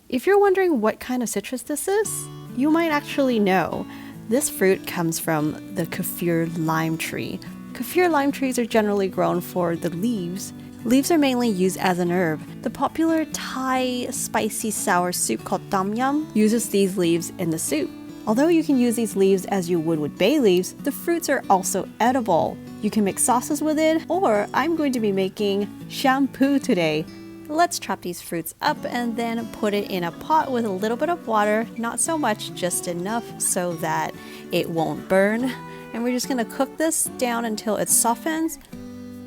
If you're wondering what kind of citrus this is, you might actually know. This fruit comes from the Kaffir lime tree. Kaffir lime trees are generally grown for the leaves. Leaves are mainly used as an herb. The popular Thai spicy sour soup called Tom Yum uses these leaves in the soup. Although you can use these leaves as you would with bay leaves, the fruits are also edible. You can make sauces with it, or I'm going to be making shampoo today. Let's chop these fruits up and then put it in a pot with a little bit of water, not so much, just enough so that it won't burn. And we're just going to cook this down until it softens.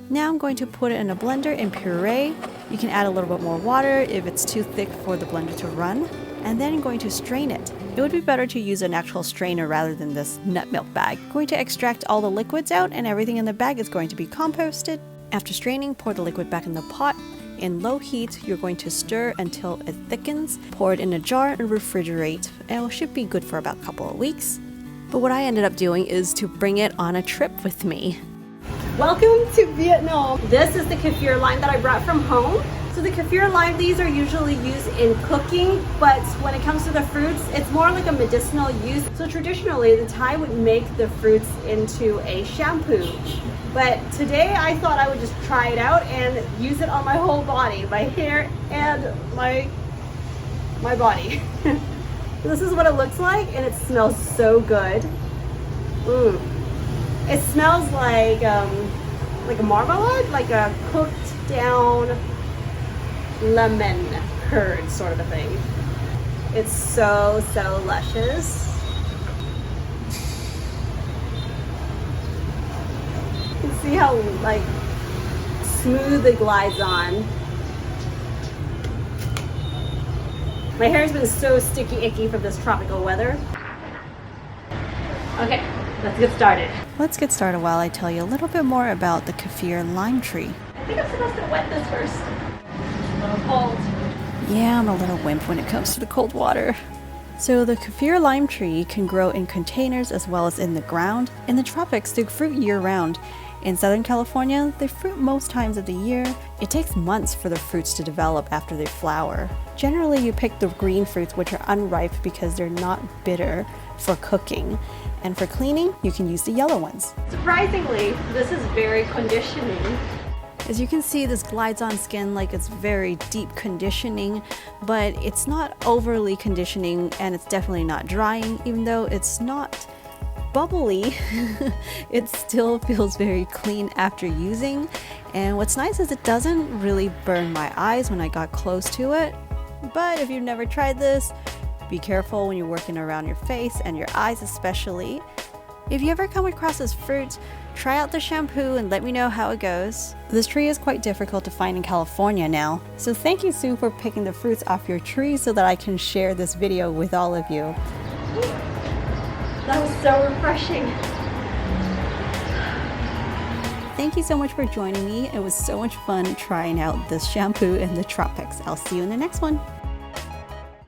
Now I'm going to put it in a blender and puree. You can add a little bit more water if it's too thick for the blender to run. And then I'm going to strain it. It would be better to use an actual strainer rather than this nut milk bag. I'm going to extract all the liquids out, and everything in the bag is going to be composted. After straining, pour the liquid back in the pot. In low heat, you're going to stir until it thickens. Pour it in a jar and refrigerate. And it should be good for about a couple of weeks. But what I ended up doing is to bring it on a trip with me. Welcome to Vietnam. This is the Kaffir lime that I brought from home. So the Kaffir lime, these are usually used in cooking, but when it comes to the fruits, it's more like a medicinal use. So traditionally, the Thai would make the fruits into a shampoo. But today I thought I would just try it out and use it on my whole body, my hair and my body. This is what it looks like, and it smells so good. It smells like a marmalade, like a cooked down lemon curd sort of a thing. It's so luscious. You can see how like smooth it glides on. My hair's been so sticky icky from this tropical weather. Okay, let's get started. Let's get started while I tell you a little bit more about the Kaffir lime tree. I think I'm supposed to wet this first. A little cold. Yeah, I'm a little wimp when it comes to the cold water. So the Kaffir lime tree can grow in containers as well as in the ground. In the tropics, they fruit year-round. In Southern California, they fruit most times of the year. It takes months for the fruits to develop after they flower. Generally, you pick the green fruits, which are unripe because they're not bitter, for cooking. And for cleaning, you can use the yellow ones. Surprisingly, this is very conditioning. As you can see, this glides on skin like it's very deep conditioning, but it's not overly conditioning, and it's definitely not drying. Even though it's not bubbly, it still feels very clean after using. And what's nice is it doesn't really burn my eyes when I got close to it. But if you've never tried this, be careful when you're working around your face and your eyes especially. If you ever come across this fruit, try out the shampoo and let me know how it goes. This tree is quite difficult to find in California now. So thank you, Sue, for picking the fruits off your tree so that I can share this video with all of you. That was so refreshing. Thank you so much for joining me. It was so much fun trying out this shampoo in the tropics. I'll see you in the next one.